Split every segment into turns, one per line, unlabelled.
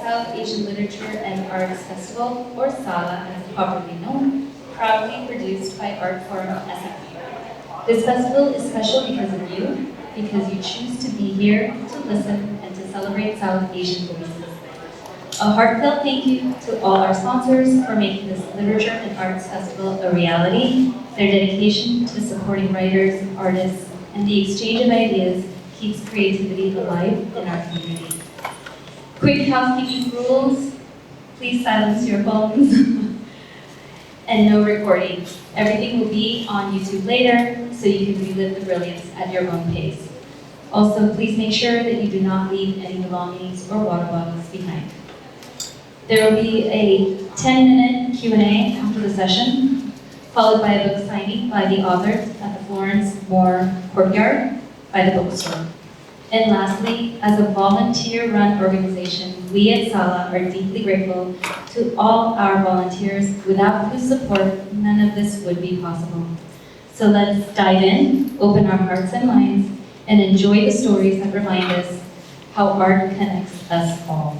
South Asian Literature and Arts Festival, or SALA as it's popularly known, proudly produced by Art Forum SF. This festival is special because of you, because you choose to be here to listen and to celebrate South Asian voices. A heartfelt thank you to all our sponsors for making this Literature and Arts Festival a reality. Their dedication to supporting writers, artists, and the exchange of ideas keeps creativity alive in our community. Quick housekeeping rules. Please silence your phones. And no recording. Everything will be on YouTube later, so you can relive the brilliance at your own pace. Also, please make sure that you do not leave any belongings or water bottles behind. There will be a 10-minute Q&A after the session, followed by a book signing by the authors at the Florence Moore Courtyard by the bookstore. And lastly, as a volunteer-run organization, we at SALA are deeply grateful to all our volunteers, without whose support, none of this would be possible. So let's dive in, open our hearts and minds, and enjoy the stories that remind us how art connects us all.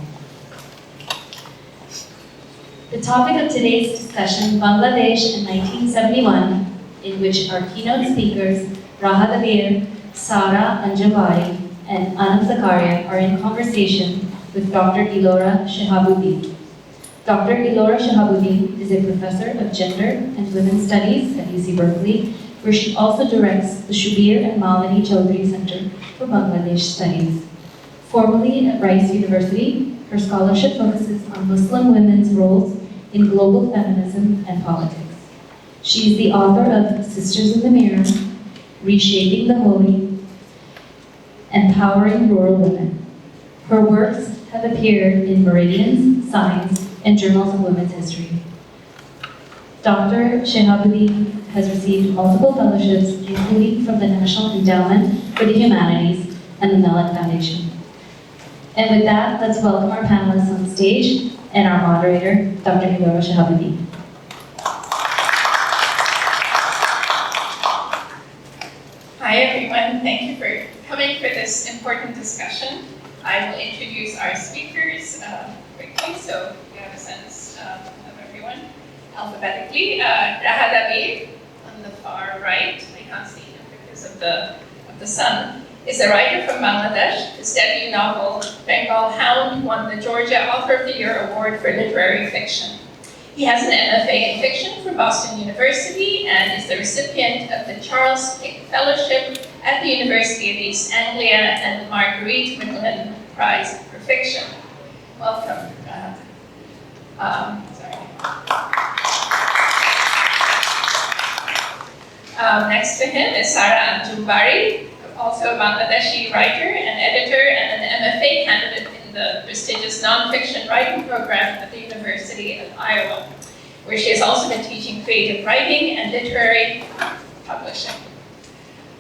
The topic of today's discussion, Bangladesh in 1971, in which our keynote speakers, Rahad Abhir, Anjum Bari, and Anam Zakaria are in conversation with Dr. Elora Shehabuddin. Dr. Elora Shehabuddin is a professor of gender and women's studies at UC Berkeley, where she also directs the Shubir and Malini Chaudhry Center for Bangladesh Studies. Formerly at Rice University, her scholarship focuses on Muslim women's roles in global feminism and politics. She is the author of Sisters in the Mirror, Reshaping the Holy, Empowering Rural Women. Her works have appeared in Meridians, Science, and Journals of Women's History. Dr. Shehabuddin has received multiple fellowships, including from the National Endowment for the Humanities and the Mellon Foundation. And with that, let's welcome our panelists on stage and our moderator, Dr. Elora Shehabuddin.
Hi everyone, thank you for coming for this important discussion. I will introduce our speakers quickly so you have a sense of everyone. Alphabetically, Rahad Abhir on the far right, I can't see him because of the sun, is a writer from Bangladesh. His debut novel, Bengal Hound, won the Georgia Author of the Year Award for Literary Fiction. He has an MFA in Fiction from Boston University and is the recipient of the Charles Pick Fellowship at the University of East Anglia and the Marguerite Macmillan Prize for Fiction. Welcome, Rahad. Next to him is Anjum Bari, also a Bangladeshi writer and editor and an MFA candidate in the prestigious nonfiction writing program at the University of Iowa, where she has also been teaching creative writing and literary publishing.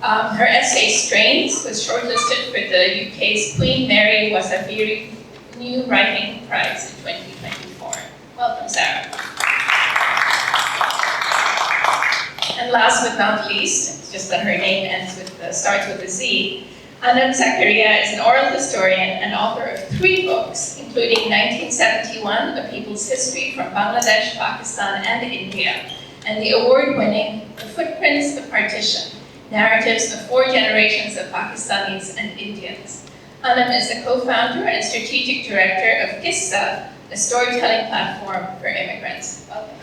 Her essay Strains was shortlisted for the UK's Queen Mary Wasabiri New Writing Prize in 2024. Welcome, Sarah. And last but not least, it's just that her name starts with a Z, Anam Zakaria is an oral historian and author of 3 books, including 1971, A People's History from Bangladesh, Pakistan, and India, and the award-winning The Footprints of Partition, Narratives of 4 Generations of Pakistanis and Indians. Anam is the co-founder and strategic director of Qissa, a storytelling platform for immigrants. Welcome.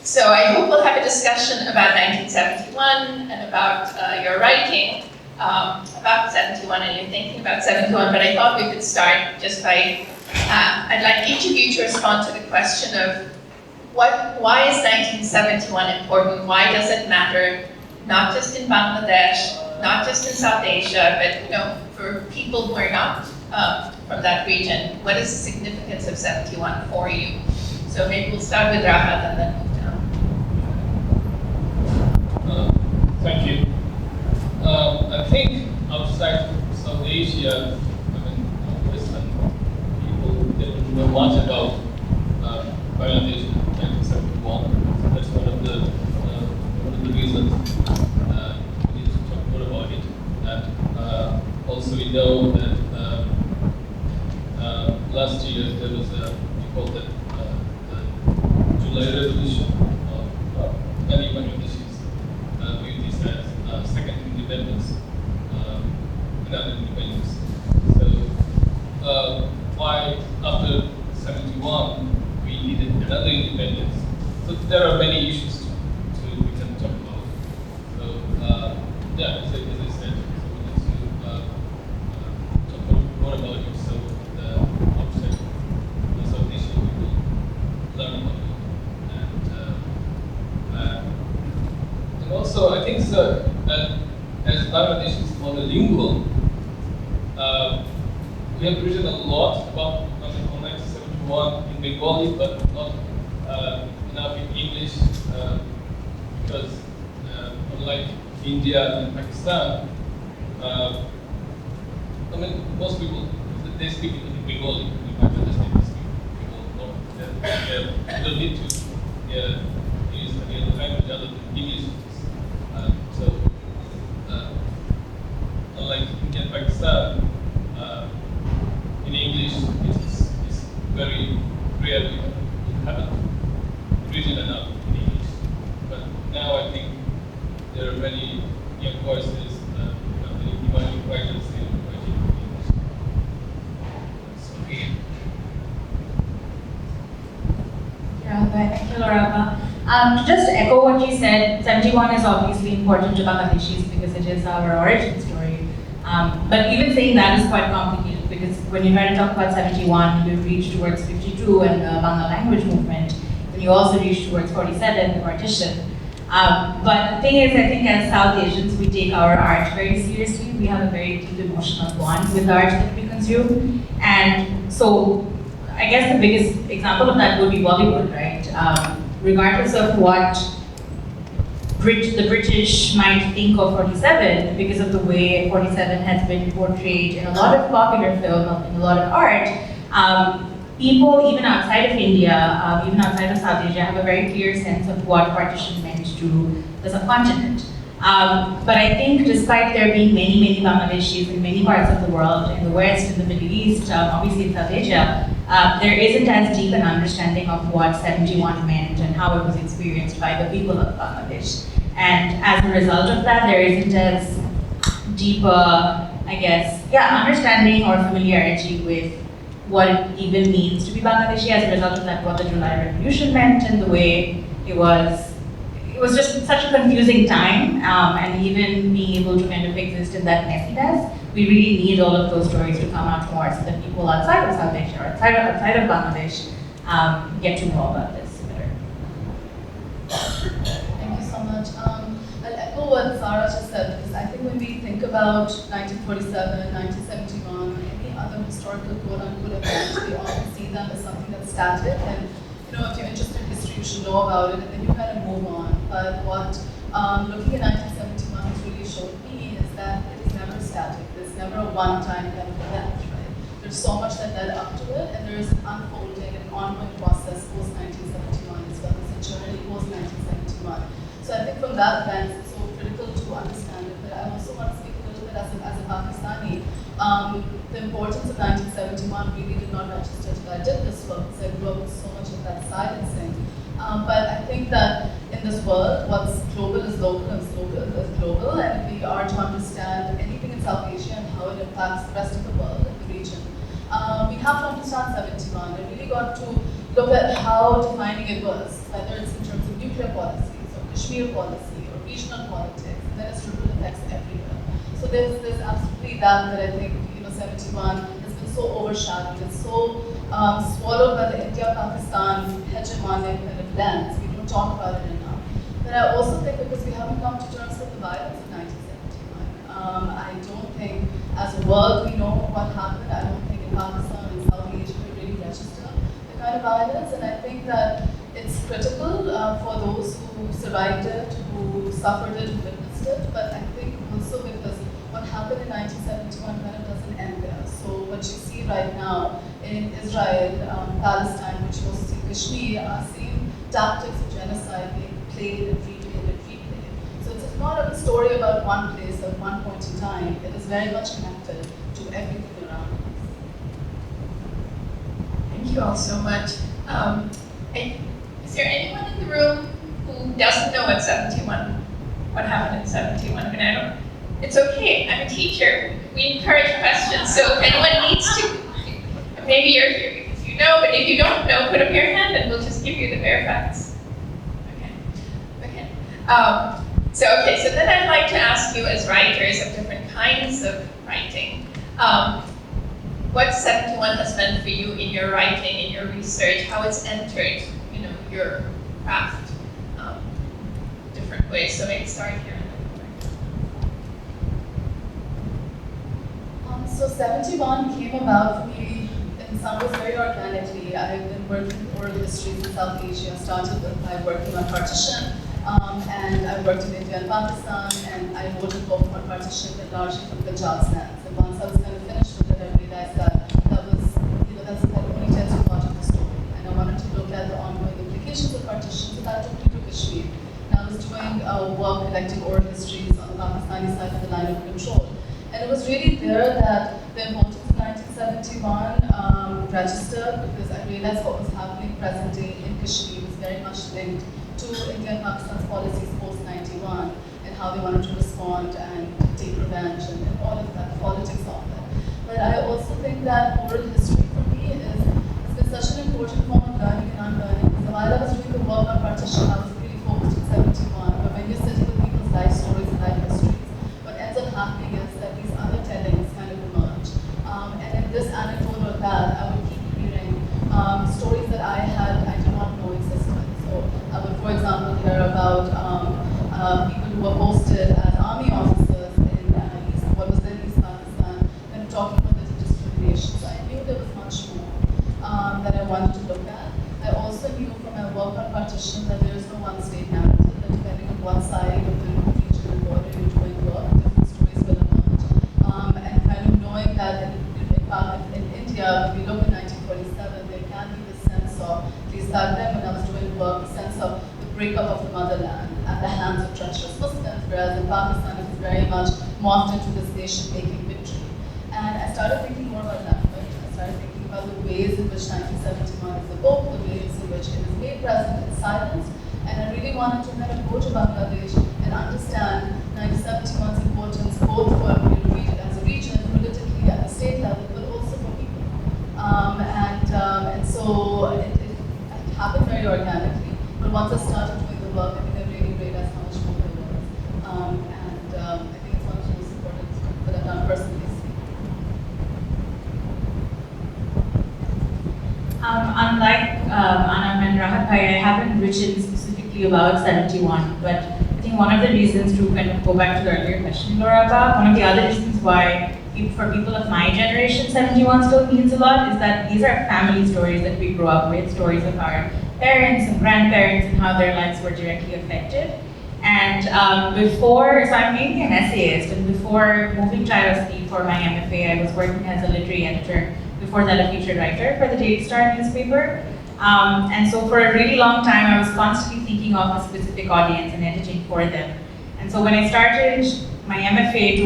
So I hope we'll have a discussion about 1971 and about your writing about 71 and you're thinking about 71, but I thought we could start just by, I'd like each of you to respond to the question of why is 1971 important? Why does it matter, not just in Bangladesh, not just in South Asia, but for people who are not from that region, what is the significance of 71 for you? So maybe we'll start with Rahad and then move down.
Thank you. I think outside South Asia, Western people didn't know much about Bangladesh in 1971. So that's one of the reasons we need to talk more about it. And also we know that last year there was we called it the July Revolution of many Bangladeshis viewed this as second independence, another independence. So why after 71 we needed another independence? So there are many issues we can talk about. So yeah, as I said, so we need to talk more about it. So the outside the South Asian people learn about it, and also I think so that as Bangladesh is monolingual, we have written a lot about 1971 in Bengali, but not enough in English, because unlike India and Pakistan, I mean, most people, they speak in Bengali, in Bangladesh they speak Bengali. They don't need to use any other language other than English. So, unlike India and Pakistan, in English it's very rare we haven't written enough in English. But now I think there are many young voices, many emerging writers writing in English. So,
Yeah, thank you, Elora. To just echo what you said, 71 is obviously important to Bangladeshis because it is our origin story. But even saying that is quite complicated because when you try to talk about 71, you reach towards 52 and the Bangla language movement, and you also reach towards 47, the partition. But the thing is, I think as South Asians, we take our art very seriously. We have a very deep emotional bond with the art that we consume. And so I guess the biggest example of that would be Bollywood, right? Regardless of what the British might think of 47, because of the way 47 has been portrayed in a lot of popular film, in a lot of art, people even outside of India, even outside of South Asia, have a very clear sense of what partition meant to the subcontinent. But I think despite there being many, many Bangladeshis in many parts of the world, in the West, in the Middle East, obviously in South Asia, there isn't as deep an understanding of what 71 meant and how it was experienced by the people of Bangladesh. And as a result of that, there isn't as deep I guess, understanding or familiarity with what it even means to be Bangladeshi. As a result of that, what the July Revolution meant and the way it was just such a confusing time, and even being able to kind of exist in that messiness, we really need all of those stories to come out more so that people outside of South Asia or outside of Bangladesh get to know about this better.
Thank you so much. I'll echo what Sarah just said, because I think when we think about 1947, 1971, any other historical quote-unquote event, we often see them as something that's static, and if you're interested in history, you should know about it, and then you kind of move on. But what looking at 1971 has really showed me is that it is never static. There's never a one-time kind of event, right? There's so much that led up to it, and there is an unfolding and ongoing process post-1971 as well. It's a journey post-1971. So I think from that lens, it's so critical to understand it. But I also want to speak a little bit as a Pakistani. The importance of 1971 really did not register till I did this work, because I grew up with so much of that silencing. But I think that in this world, what's global is local and local is global, and if we are to understand anything in South Asia and how it impacts the rest of the world and the region, we have to understand 71. I really got to look at how defining it was, whether it's in terms of nuclear policies or Kashmir policy or regional politics, and then its ripple effects everywhere. So there's absolutely that I think 71 has been so overshadowed. It's so swallowed by the India-Pakistan hegemonic kind of lens. We don't talk about it enough. But I also think because we haven't come to terms with the violence of 1971. I don't think as a world we know what happened. I don't think in Pakistan and South Asia we really register the kind of violence. And I think that it's critical for those who survived it, who suffered it, who witnessed it. But I think also because what happened in 1971 kind of doesn't end there. So what you see right now in Israel, Palestine, which was in Kashmir, are same tactics of genocide being played and replayed and replayed. So it's not a story about one place at one point in time. It is very much connected. everything around us.
Thank you all so much. Is there anyone in the room who doesn't know what happened in 71? I mean, it's okay, I'm a teacher. We encourage questions, so if anyone needs to, maybe you're here because you know, but if you don't know, put up your hand and we'll just give you the bare facts. Okay. So then I'd like to ask you as writers of different kinds of writing, what 71 has meant for you in your writing, in your research, how it's entered, your craft, different ways. So maybe start here.
So 71 came about for me in some ways very organically. I've been working with oral histories in South Asia. I started by working on partition, and I worked in India and Pakistan, and I wrote a book on partition that largely from Punjab's lens. And once I was kind of finished with it, I realized that that only tells you part of the story. And I wanted to look at the ongoing implications of partition, so that took me to Kashmir. And I was doing work collecting oral histories on the Pakistani side of the line of control. And it was really there that the importance of 1971 registered, because I realized what was happening present day in Kashmir was very much linked to India and Pakistan's policies post-91 and how they wanted to respond and take revenge and all of that, the politics of it. But I also think that oral history for me it's been such an important form of learning and unlearning. So while I was doing the work on partition, I was really focused on 71. But when you're sitting with people's life stories and life histories, what ends up happening is that these other tellings kind of emerge. And in this anecdote or that, I would keep hearing stories that I did not know existed. So I would, for example, hear about people who were posted as army officers in what was then East Pakistan, and talking about the discrimination. So I knew there was much more that I wanted to look at. I also knew from my work on partition that there is no one state narrative, that depending on what side of the region and border you're doing work, different stories will emerge. And kind of knowing that in India, when we look at 1947, there can be this sense of, at least back then when I was doing work, a sense of the breakup of the motherland at the hands of treacherous Muslims, whereas in Pakistan it was very much morphed into this nation-making victory. And I started thinking more about language. I started thinking about the ways in which 1971 is evoked, the ways in which it is made present and silenced. And I really wanted to kind of go to Bangladesh and understand 1971's importance both for as a region, politically at the state level, but also for people. And so it happened very organically. But once I started doing the work, I think I really realized how much more there was. I think it's one of the most important that I've done personally.
Unlike Anam and Rahad Abhir, I haven't written specifically about 71, but I think one of the reasons to kind of go back to the earlier question, Laura, one of the other reasons why for people of my generation, 71 still means a lot is that these are family stories that we grew up with, stories of our parents and grandparents and how their lives were directly affected. And so I'm mainly an essayist, and before moving to IOSP for my MFA, I was working as a literary editor, before that a featured writer for the Daily Star newspaper. And so for a really long time, I was constantly thinking of a specific audience and editing for them. And so when I started my MFA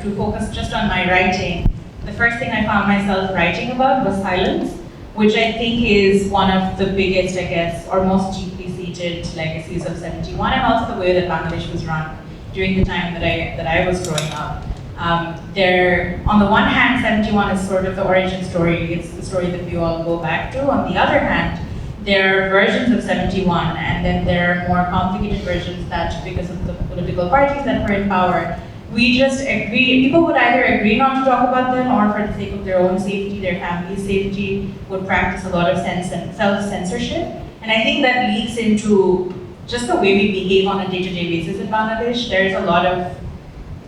to focus just on my writing, the first thing I found myself writing about was silence, which I think is one of the biggest, I guess, or most deeply seated legacies of 71, and also the way that Bangladesh was run during the time that I was growing up. On the one hand, 71 is sort of the origin story, it's the story that we all go back to. On the other hand, there are versions of 71, and then there are more complicated versions that, because of the political parties that were in power, people would either agree not to talk about them, or for the sake of their own safety, their family's safety, would practice a lot of self-censorship. And I think that leaks into just the way we behave on a day-to-day basis in Bangladesh. There's a lot of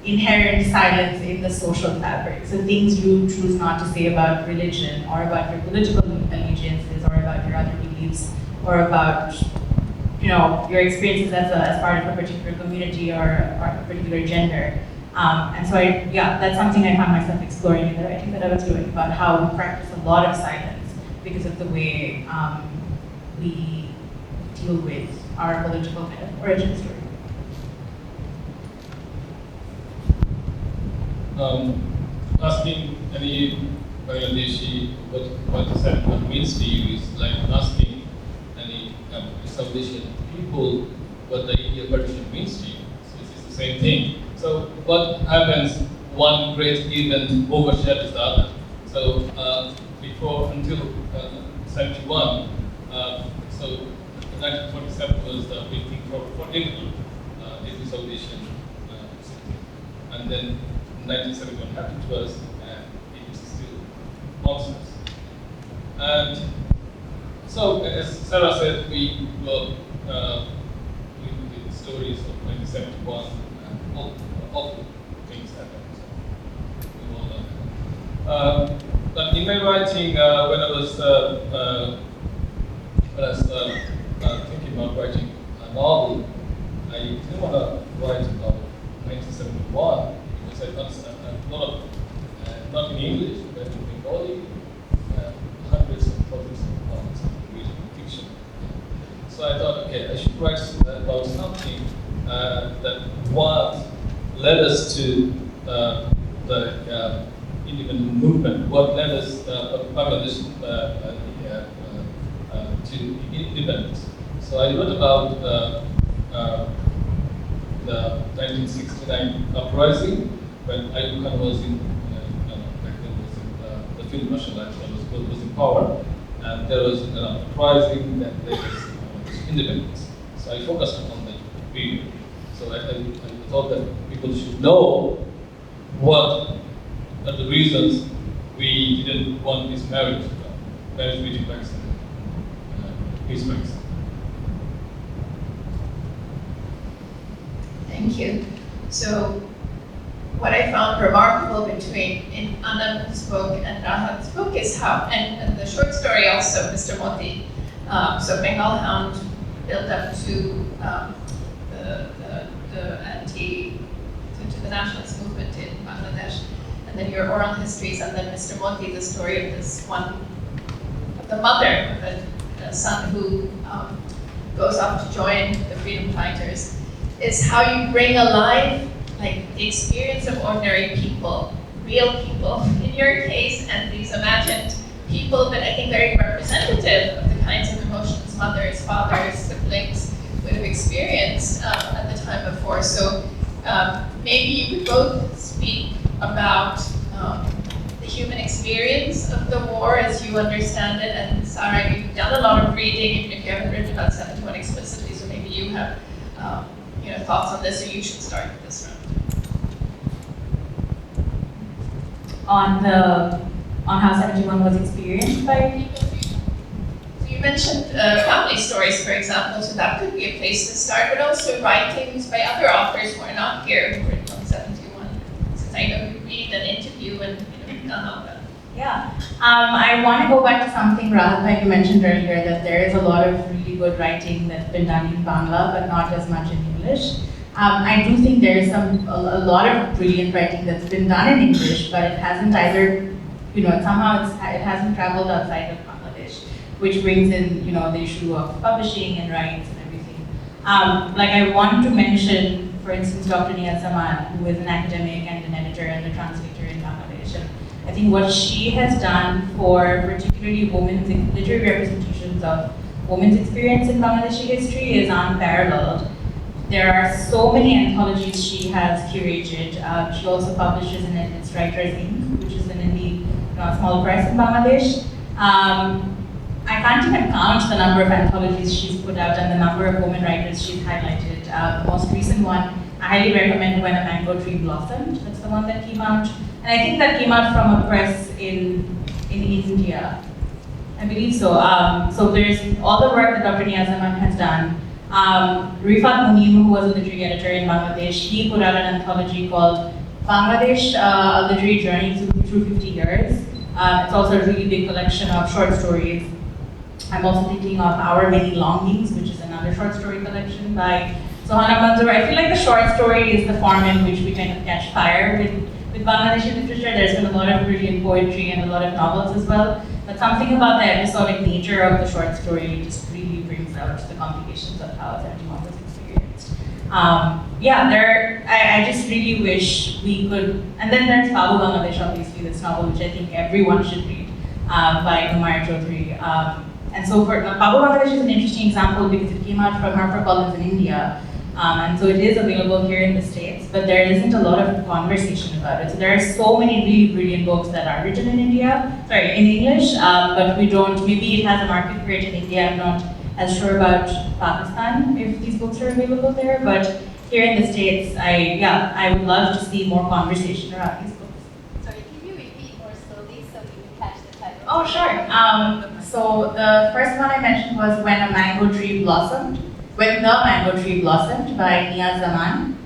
inherent silence in the social fabric. So things you choose not to say about religion, or about your political allegiances, or about your other beliefs, or about your experiences as part of a particular community or a particular gender. And so that's something I found myself exploring in the writing that I was doing, about how we practice a lot of silence because of the way we deal with our political kind of origin story.
asking any Bangladeshi what 71 means to you is like asking any South Asian people what the India partition means to you. So it's the same thing. So what happens? One great event overshadows the other. So until 71, so 1947 was the big thing for every South Asian city. And then 1971 happened to us, and it is still monstrous. And so, as Sarah said, we will with the stories of 1971, and all things happened. So we all know that. But in my writing, when I was thinking about writing a novel, I didn't want to write about 1971 because I thought a lot of, not in English, but in Bengali, hundreds of thousands of pounds of reading fiction. So I thought, okay, I should write about something that what led us to the independent movement, what led us Bangladesh to independence. So I wrote about the 1969 uprising when Ayub Khan was in, back then was in the field martial arts was in power, and there was an uprising that led us to independence. So I focused on that period. So I thought that people should know what are the reasons we didn't want this marriage between Pakistan and East Pakistan.
Thank you. So, what I found remarkable in Anam's book and Rahad's book is how, and the short story also, Mr. Moti, so Bengal Hound built up to to the nationalist movement in Bangladesh, and then your oral histories, and then Mr. Moti, the story of this one, of the mother of a son who goes off to join the freedom fighters, is how you bring alive like the experience of ordinary people, real people, in your case, and these imagined people, but I think very representative of the kinds of emotions mothers, fathers, siblings would have experienced at the time before. So maybe you could both speak about the human experience of the war as you understand it, and Sarah, you've done a lot of reading, even if you haven't written about 71 explicitly, so maybe you have thoughts on this, or you should start with this round.
On how 71 was experienced by people.
So you mentioned family stories, for example, so that could be a place to start, but also writings by other authors who are not here who written on 71, since I know you read and interview and done all that.
Yeah, I want to go back to something Rahad you mentioned earlier, that there is a lot of really good writing that's been done in Bangla, but not as much in English. I do think there is a lot of brilliant writing that's been done in English, but it hasn't either, somehow it hasn't traveled outside of Bangladesh, which brings in, the issue of publishing and rights and everything. Like I want to mention, for instance, Dr. Niyaz Zaman, who is an academic and an editor and a translator in Bangladesh. And I think what she has done for particularly women's literary representations of women's experience in Bangladeshi history is unparalleled. There are so many anthologies she has curated. She also publishes in its Writers Inc., which is an indie small press in Bangladesh. I can't even count the number of anthologies she's put out and the number of women writers she's highlighted. The most recent one, I highly recommend When a Mango Tree Blossomed. That's the one that came out. And I think that came out from a press in India. I believe so. So there's all the work that Dr. Niyaz Zaman has done. Rifat Munim, who was a literary editor in Bangladesh, he put out an anthology called Bangladesh, a Literary Journey through 50 Years. It's also a really big collection of short stories. I'm also thinking of Our Many Longings, which is another short story collection by Sohana Manzoor. I feel like the short story is the form in which we kind of catch fire with Bangladeshi literature. There's been a lot of brilliant poetry and a lot of novels as well. But something about the episodic nature of the short story just really brings out the complications of how 71 was experienced. Yeah, I just really wish we could, and then there's Babu Bangladesh, obviously, this novel, which I think everyone should read, by Kumar Chaudhary. And so Babu Bangladesh is an interesting example because it came out from HarperCollins in India, and so it is available here in the States, but there isn't a lot of conversation about it. So there are so many really brilliant books that are written in in English, but we don't, maybe it has a market for it in India. I'm not as sure about Pakistan, if these books are available there, but here in the States, I would love to see more conversation around these books.
Sorry, can you repeat more slowly so we can catch the title?
Oh, sure. So the first one I mentioned was When the Mango Tree Blossomed by Nia Zaman.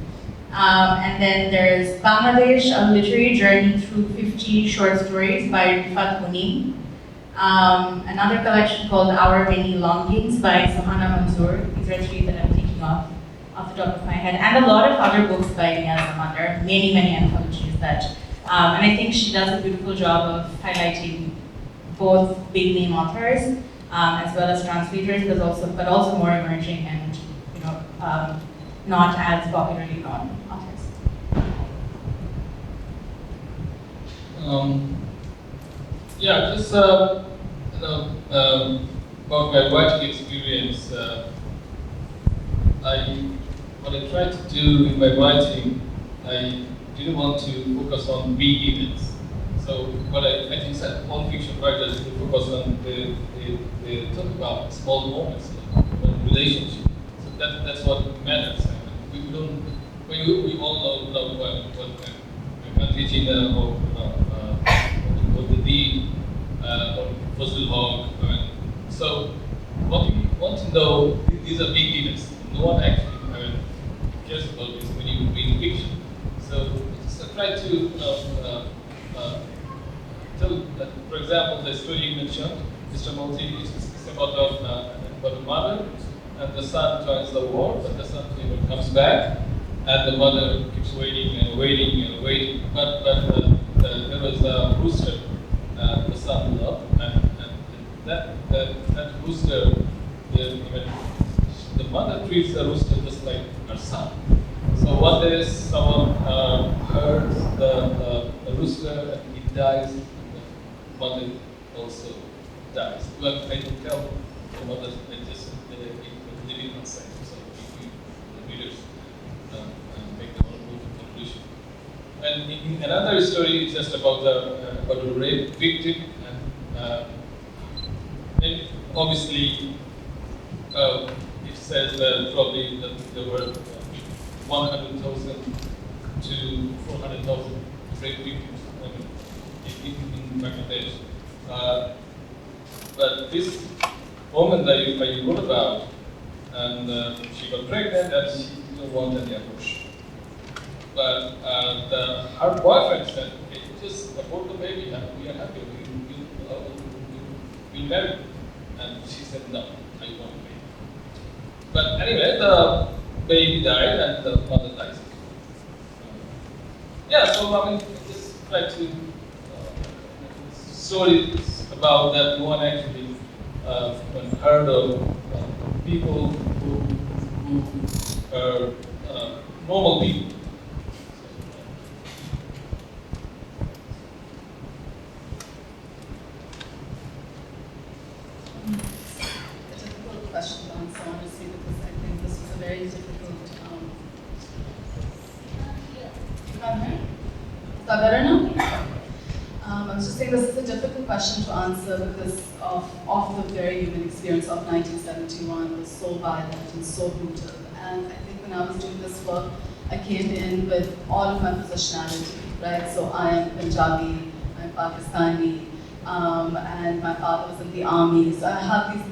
And then there's Bangladesh, a literary journey through 50 short stories by Rifat Munim. Another collection called Our Many Longings by Sohana Manzoor. These are three that I'm thinking of the top of my head. And a lot of other books by Nia Zaman. There are many, many anthologies that, and I think she does a beautiful job of highlighting both big name authors, as well as translators, but also more emerging and not as popularly known authors.
Yeah, just about my writing experience. What I tried to do in my writing, I didn't want to focus on big events. So what I think that all fiction writers do focus on, they talk about small moments, relationships. So that's what matters. We don't. We all know what country China or the deed or fossil hog. So what we want to know, these are big events. No one actually cares about this when you read fiction. So I try to tell that, for example, the story you mentioned, Mr. Multi, is about a mother, and the son joins the war, but the son never comes back, and the mother keeps waiting and waiting and waiting. But there was a rooster the son loved, and that rooster, the mother treats the rooster just like her son. So one day someone hurts the rooster and he dies, and the mother also dies. Well, I don't tell the mother, they just living on site. So the readers make their own conclusion. And in another story, it's just about a rape victim, and obviously it says that probably that there were 100,000 to 400,000 rape victims in Bangladesh. But this woman that you wrote about, and she got pregnant and she didn't want any abortion. But her boyfriend said, okay, just abort the baby and we are happy, we'll marry. And she said, no, I want a baby. But anyway, the baby died and the mother died. Yeah, so I mean, just try to stories about that no one actually heard of people who are normal people.
A difficult question to answer, honestly, because I think this is a very difficult. You can't hear? Is that better now? I was just saying this is a difficult question to answer because of the very human experience of 1971. It was so violent and so brutal. And I think when I was doing this work, I came in with all of my positionality, right? So I am Punjabi, I'm Pakistani, and my father was in the army. So I have these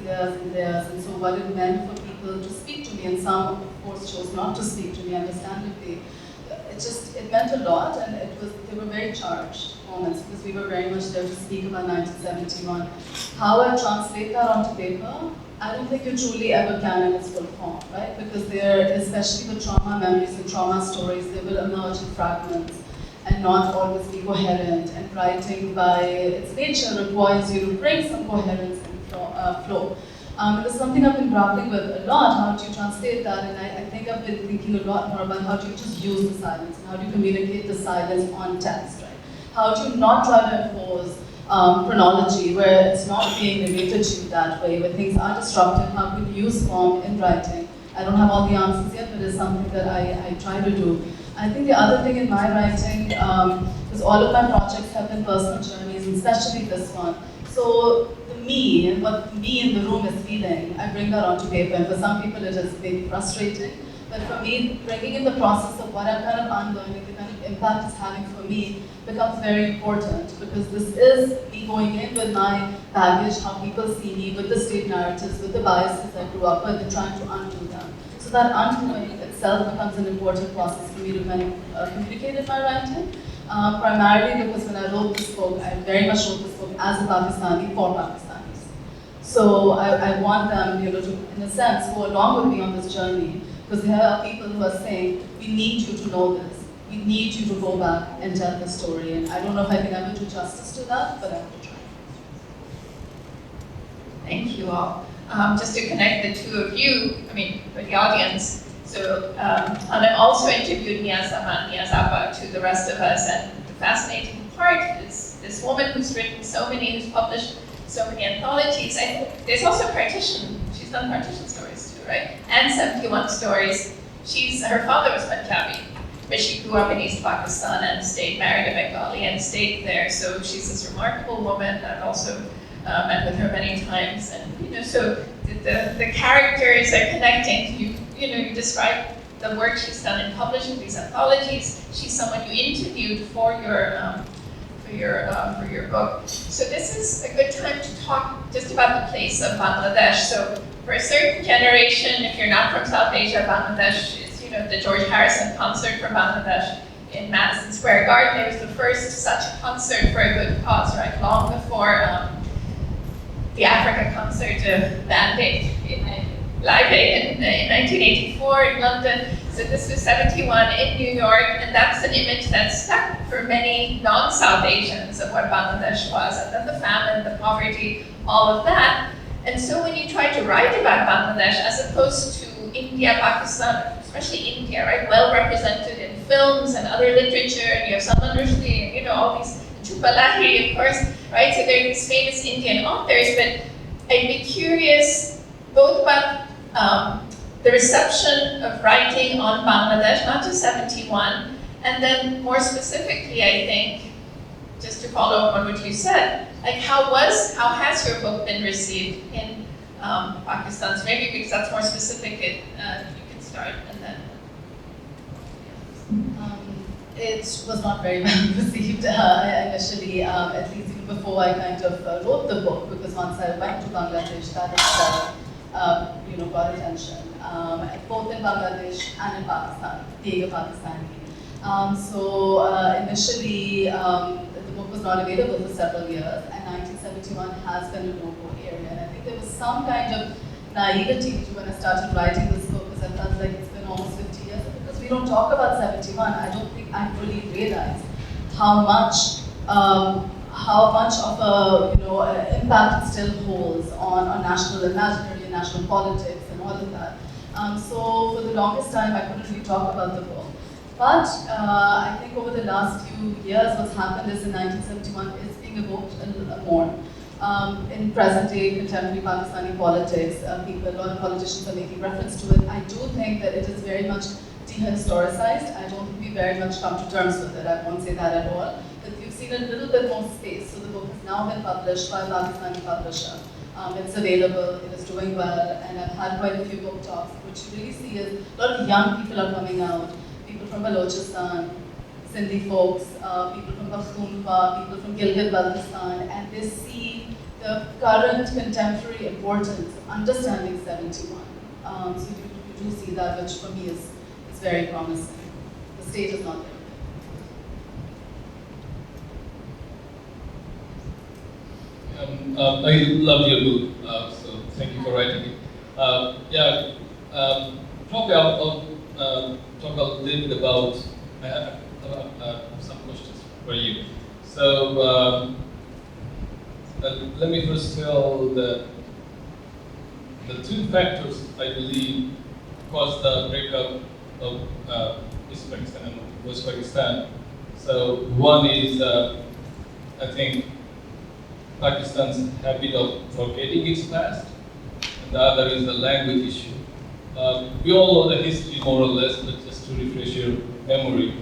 layers, and so what it meant for people to speak to me, and some of course chose not to speak to me, understandably. It meant a lot, and they were very charged moments because we were very much there to speak about 1971. How I translate that onto paper, I don't think you truly ever can in its full form, right? Because especially the trauma memories and trauma stories, they will emerge in fragments and not always be coherent. And writing by its nature requires you to bring some coherence and flow. It's something I've been grappling with a lot. How do you translate that? And I think I've been thinking a lot more about how do you just use the silence and how do you communicate the silence on text, right? How do you not try to impose chronology where it's not being related to you that way, where things are disruptive? How can you use form in writing? I don't have all the answers yet, but it's something that I try to do. I think the other thing in my writing is all of my projects have been personal journeys, and especially this one. So the me and what me in the room is feeling, I bring that onto paper. And for some people it is maybe frustrating, but for me, bringing in the process of what I'm kind of unlearning, the kind of impact it's having for me becomes very important, because this is me going in with my baggage, how people see me, with the state narratives, with the biases I grew up with, and trying to undo them. So that undoing itself becomes an important process for me to kind of communicate in my writing. Primarily because when I wrote this book, I very much wrote this book as a Pakistani for Pakistanis. So I want them, to, in a sense, go along with me on this journey, because there are people who are saying, we need you to know this. We need you to go back and tell the story. And I don't know if I can ever do justice to that, but I will try.
Thank you all. Just to connect the two of you, for the audience, so Anam also interviewed Niazaba to the rest of us, and the fascinating part is this woman who's written who's published so many anthologies. I think there's also Partition. She's done Partition stories too, right? And 71 stories. Her father was Punjabi, but she grew up in East Pakistan and married a Bengali and stayed there. So she's this remarkable woman, and also met with her many times. And so the characters are connecting. You describe the work she's done in publishing these anthologies. She's someone you interviewed for your book. So this is a good time to talk just about the place of Bangladesh. So for a certain generation, if you're not from South Asia, Bangladesh is the George Harrison concert for Bangladesh in Madison Square Garden. It was the first such concert for a good cause, right? Long before the Africa concert of Band Aid Live Aid in 1984 in London. So this was 71 in New York, and that's an image that's stuck for many non-South Asians of what Bangladesh was, and then the famine, the poverty, all of that. And so when you try to write about Bangladesh, as opposed to India, Pakistan, especially India, right, well represented in films and other literature, and you have Salman Rushdie, and all these, Chupalahi, of course, right? So there are these famous Indian authors, but I'd be curious both about the reception of writing on Bangladesh, not just 71, and then more specifically, I think, just to follow up on what you said, like how has your book been received in Pakistan? So maybe because that's more specific, you can start and then.
It was not very well received initially, at least even before I kind of wrote the book, because once I went to Bangladesh, that itself got attention, both in Bangladesh and in Pakistan, being a Pakistani. So initially, the book was not available for several years, and 1971 has been a no-go area. And I think there was some kind of naivety when I started writing this book, because I felt like it's been almost 50 years. Because we don't talk about 71, I don't think I fully realized how much of a impact it still holds on national imaginary and national politics and all of that. So for the longest time, I couldn't really talk about the book. But I think over the last few years, what's happened is in 1971, it's being evoked a little more. In present-day contemporary Pakistani politics, a lot of politicians are making reference to it. I do think that it is very much dehistoricized. I don't think we very much come to terms with it. I won't say that at all. But you've seen a little bit more space. So the book has now been published by a Pakistani publisher. It's available, it is doing well, and I've had quite a few book talks. What you really see is a lot of young people are coming out, people from Balochistan, Sindhi folks, people from Pakhtunkhwa, people from Gilgit-Baltistan, and they see the current contemporary importance of understanding 71. So you do see that, which for me is very promising. The state is not there.
I loved your book, so thank you for writing it. Probably I'll talk a little bit about, I have some questions for you. So let me first tell that the two factors, I believe, caused the breakup of East Pakistan and West Pakistan. So one is, I think, Pakistan's habit of forgetting its past, and the other is the language issue. We all know the history more or less, but just to refresh your memory.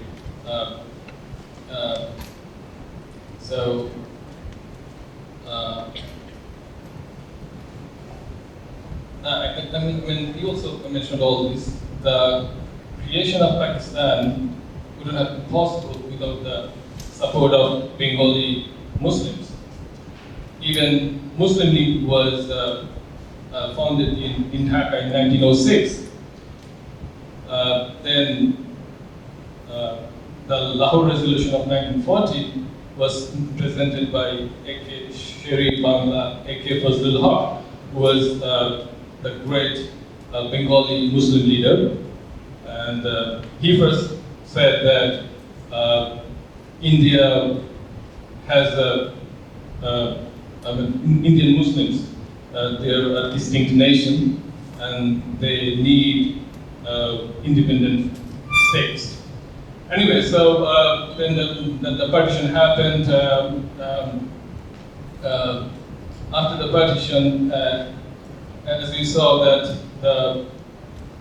You also mentioned all this. The creation of Pakistan wouldn't have been possible without the support of Bengali Muslims. Even Muslim League was founded in Dhaka in 1906. Then the Lahore Resolution of 1940 was presented by A.K. Sheri Bangla, A.K. Fazlul Haq, who was the great Bengali Muslim leader. And he first said that India has Indian Muslims, they're a distinct nation and they need independent states. Anyway, so when the partition happened, after the partition, as we saw that the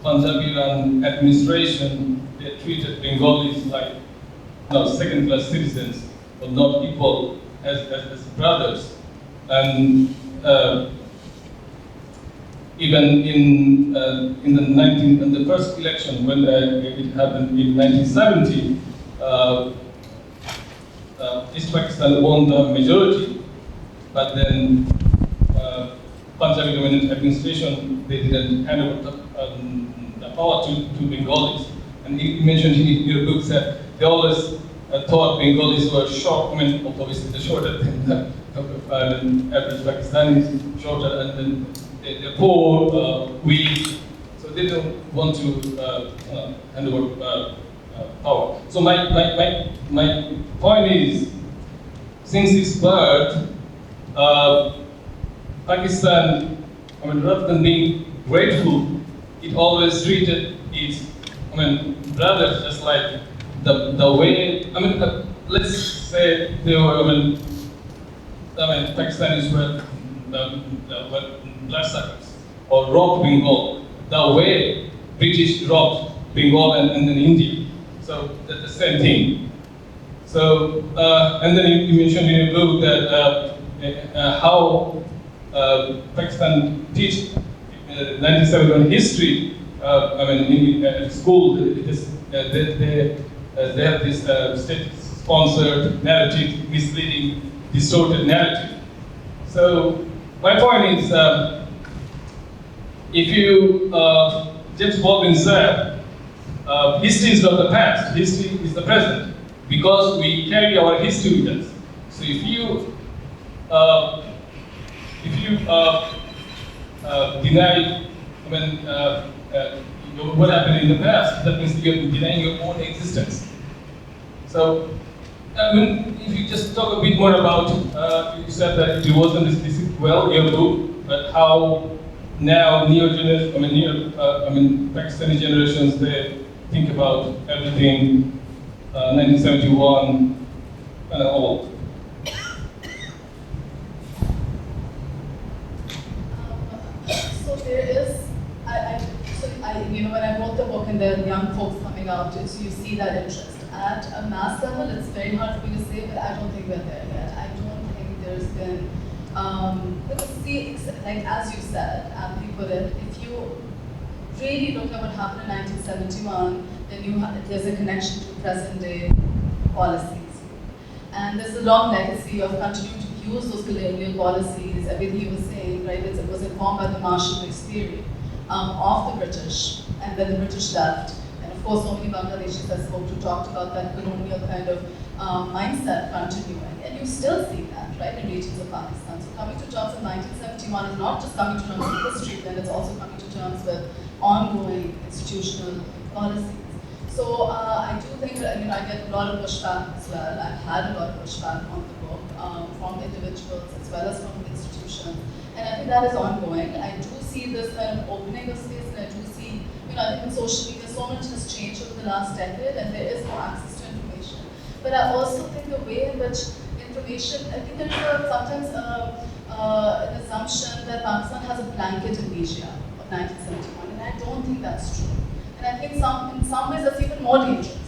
Punjabi administration, they treated Bengalis like second-class citizens, but not equal as brothers. And even in the first election, when it happened in 1970, East Pakistan won the majority, but then Punjabi government administration, they didn't hand over the power to Bengalis. And you mentioned in your book that they always thought Bengalis were short. I mean, obviously they're shorter than the average Pakistanis, shorter, and then they're poor, weak, so they don't want to hand over power. So my point is, since its birth, Pakistan, rather than being grateful, it always treated its, brothers just like the way, let's say they were, Pakistanis were bloodsuckers or robbed Bengal, the way British robbed Bengal and then India. So that's the same thing. So, and then you mentioned in your book that how Pakistan teach 1971 history. In school, they have this state-sponsored narrative, misleading, distorted narrative. So my point is, if you, James Baldwin said, history is not the past, history is the present, because we carry our history with us. So if you deny, what happened in the past, that means you're denying your own existence. So, if you just talk a bit more about, you said that it wasn't explicit well in your book, but how now Pakistani generations, they think about everything 1971 and all.
So there is, when I wrote the book and there are young folks coming out, so you see that interest. At a mass level, it's very hard for me to say, but I don't think we're there yet. I don't think there's been, like as you said, Abir put it, if you really look at what happened in 1971, then there's a connection to present day policies. And there's a long legacy of continuing to use those colonial policies. Everything you were saying, right, it was informed by the Marshall period of the British, and then the British left. And of course, so many Bangladeshis I spoke to talked about that colonial kind of mindset continuing. And you still see that, right, in regions of Pakistan. So coming to terms in 1971 is not just coming to terms with history, then it's also coming to terms with ongoing institutional policies. So I do think that, I get a lot of pushback as well. I've had a lot of pushback on the book from individuals as well as from the institutions. And I think think that is ongoing. I do see this kind of opening of space, and I do see, I think in social media, so much has changed over the last decade, and there is more access to information. But I also think the way in which information, I think there's sometimes an assumption that Pakistan has a blanket amnesia of 1971, and I don't think that's true. And I think in some ways that's even more dangerous.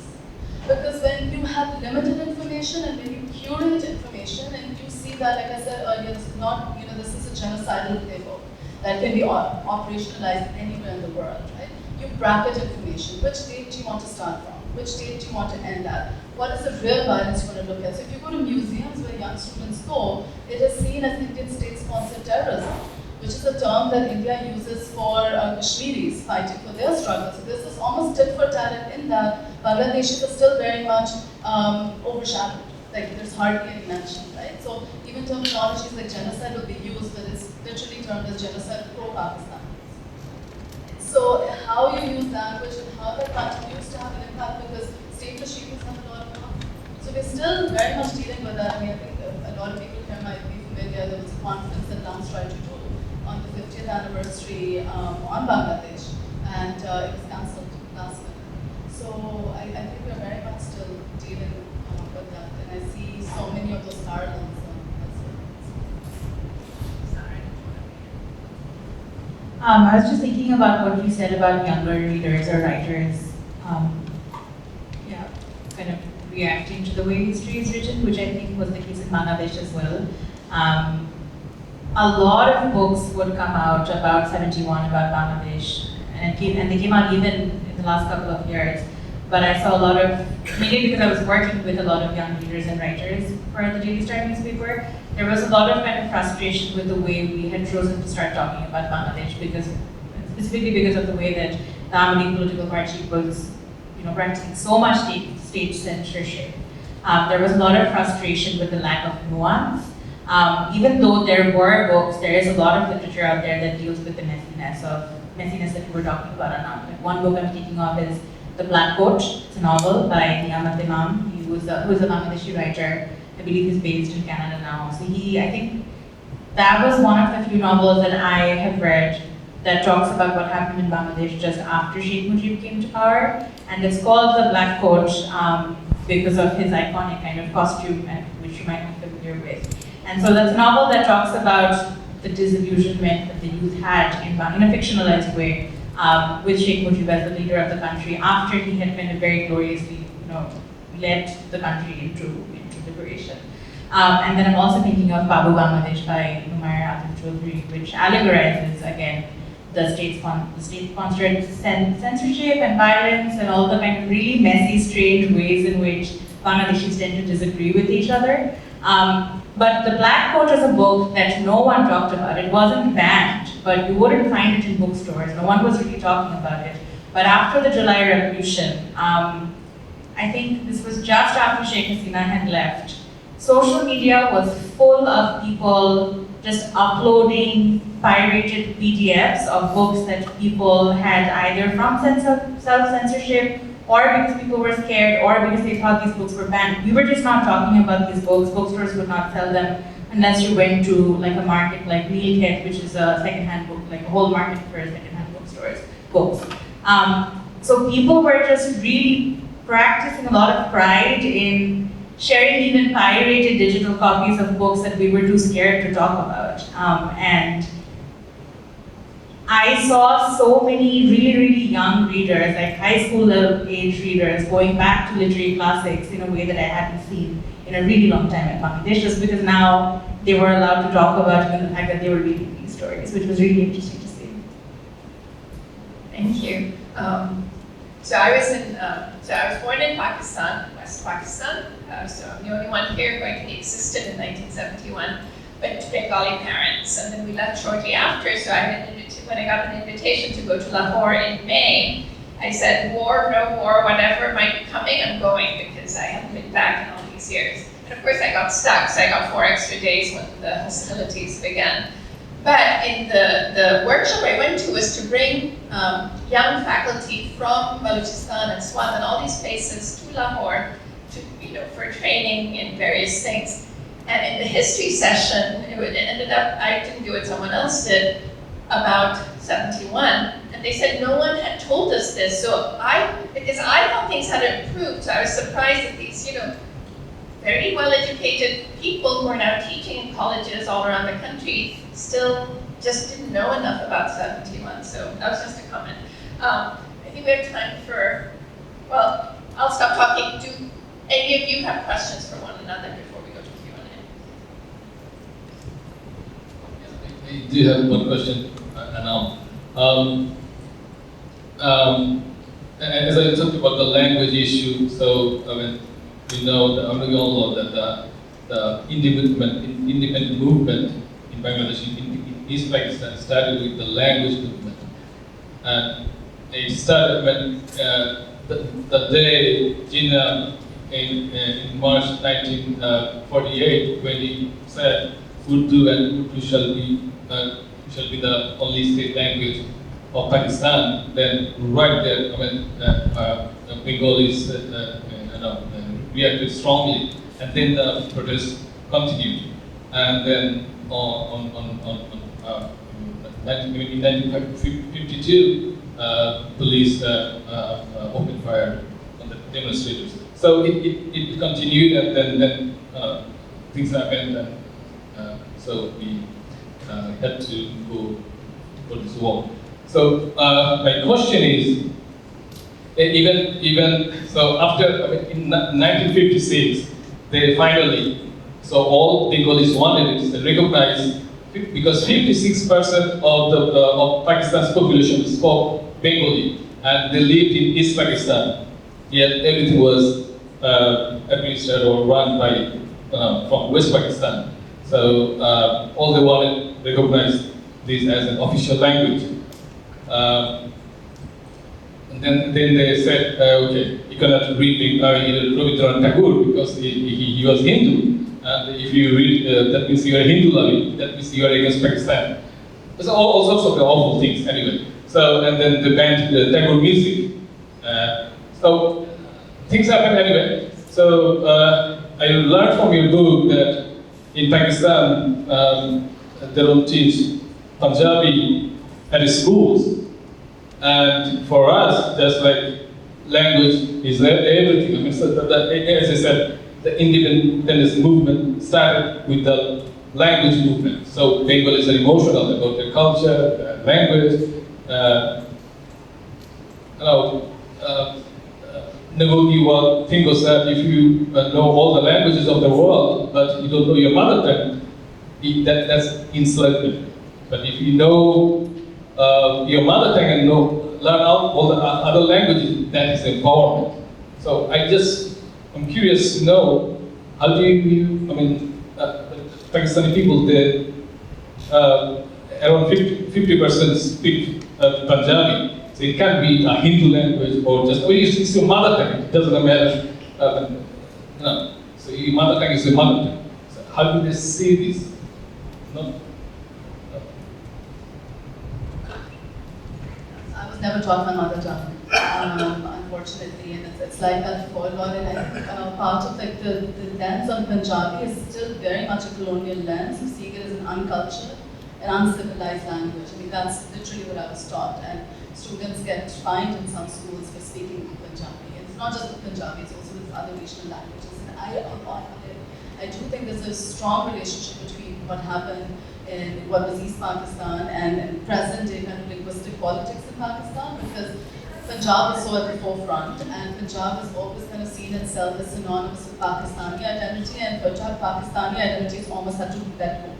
Because when you have limited information and when you curate information and you see that, like I said earlier, this is not, this is a genocidal playbook that can be operationalized anywhere in the world, right? You bracket information. Which date do you want to start from? Which date do you want to end at? What is the real violence you want to look at? So if you go to museums where young students go, it is seen as Indian state-sponsored terrorism, which is a term that India uses for Kashmiris fighting for their struggle. So this is almost tit for tat in that Bangladeshis are still very much overshadowed. Like there's hardly any mention, right? So even terminologies like genocide will be used, but it's literally termed as genocide pro-Pakistan. So how you use language and how that continues to have an impact, because state regimes have a lot of power. So we're still very much dealing with that. I mean, I think a lot of people here might be familiar. There was a conference that Lams tried to do on the 50th anniversary on Bangladesh, and it was cancelled last minute. So I think we're very much still dealing with that, and I see so many of those parallels.
I was just thinking about what you said about younger readers or writers, kind of reacting to the way history is written, which I think was the case in Bangladesh as well. A lot of books would come out about 71, about Bangladesh, and they came out even in the last couple of years. But I saw a lot of, maybe because I was working with a lot of young readers and writers for the Daily Star newspaper, there was a lot of kind of frustration with the way we had chosen to start talking about Bangladesh, specifically because of the way that the Ahmadi political party was, practicing so much state censorship. There was a lot of frustration with the lack of nuance. Even though there were books, there is a lot of literature out there that deals with the messiness that we were talking about. Like one book I'm thinking of is The Black Coat. It's a novel by Niamat Imam, who is a Bangladeshi writer. I believe he's based in Canada now. So I think that was one of the few novels that I have read that talks about what happened in Bangladesh just after Sheikh Mujib came to power. And it's called The Black Coat because of his iconic kind of costume, which you might be familiar with. And so that's a novel that talks about the disillusionment that the youth had in a fictionalized way with Sheikh Mujib as the leader of the country after he had kind of very gloriously, led the country into liberation. And then I'm also thinking of Babu Bangladesh by Atif Chaudhry, which allegorizes again the state-sponsored censorship and violence and all the kind of really messy, strange ways in which Bangladeshis tend to disagree with each other. But The Black Coat is a book that no one talked about. It wasn't banned, but you wouldn't find it in bookstores. No one was really talking about it. But after the July Revolution, I think this was just after Sheikh Hasina had left, social media was full of people just uploading pirated PDFs of books that people had either from self-censorship or because people were scared or because they thought these books were banned. We were just not talking about these books. Bookstores would not sell them unless you went to like a market like Neilkhet, which is a secondhand book, like a whole market for secondhand books. So people were just really practicing a lot of pride in sharing even pirated digital copies of books that we were too scared to talk about. And I saw so many really, really young readers, like high school level age readers, going back to literary classics in a way that I hadn't seen in a really long time at Bangladesh, just because now they were allowed to talk about even the fact that they were reading these stories, which was really interesting to see.
Thank you. So I was born in Pakistan, West Pakistan. So I'm the only one here who actually existed in 1971, but to Bengali parents. And then we left shortly after. So when I got an invitation to go to Lahore in May, I said, war, no war, whatever might be coming, I'm going, because I haven't been back in all these years. And of course I got stuck, so I got 4 extra days when the hostilities began. But in the workshop I went to was to bring young faculty from Balochistan and Swat and all these places to Lahore for training in various things. And in the history session, it ended up, I didn't do it, someone else did, about 71. And they said no one had told us this. So because I thought things had improved, so I was surprised that these, very well-educated people who are now teaching in colleges all around the country still just didn't know enough about 71. So that was just a comment. I think we have time for, well, I'll stop talking. Do any of you have questions for one another before we go to Q&A?
I do have one question, Anam. As I talked about the language issue, so we know that we all know that the independent movement in Bangladesh, in East Pakistan, started with the language movement, and it started when the day Jinnah in March 1948, when he said Urdu and Urdu shall be the only state language of Pakistan. Then right there, Bengalis reacted strongly, and then the protest continued. And then in 1952, police opened fire on the demonstrators. So it continued, and then things happened, and so we had to go for this war. So my question is, even so after in 1956, they finally, so all Bengalis wanted is to recognize, because 56% of Pakistan's population spoke Bengali, and they lived in East Pakistan. Yet everything was administered or run by from West Pakistan. So all they wanted to recognize this as an official language. And then they said, okay, you cannot read Rabindranath Tagore because he was Hindu. And if you read, that means you are Hindu loving, that means you are against Pakistan. There's all sorts of awful things anyway. So, and then they banned Tagore music. So things happen anyway. So I learned from your book that in Pakistan, they don't teach Punjabi at schools. And for us, just like language is everything. I mean, so as I said, the independence movement started with the language movement. So Bengalis are emotional about their culture, their language. Nagodi Thingo said, if you know all the languages of the world, but you don't know your mother tongue, that's enslavement. But if you know your mother tongue and learn all the other languages, that is empowerment. So I'm curious to know, how do Pakistani people, they around 50% speak Punjabi. So it can be a Hindu language or just, it's your mother tongue, it doesn't matter. So your mother tongue is your mother tongue. So how do they see this?
I was never taught my mother tongue, unfortunately, and it's like I've forgotten. And I think part of like the lens on Punjabi is still very much a colonial lens of seeing it as an uncultured and uncivilized language. I mean, that's literally what I was taught. And students get fined in some schools for speaking Punjabi. And it's not just with Punjabi, it's also with other regional languages. And I do think there's a strong relationship between what happened in what was East Pakistan and present-day kind of linguistic politics in Pakistan, because Punjab is so at the forefront, and Punjab has always kind of seen itself as synonymous with Pakistani identity, and Pakistani identity has almost had to let go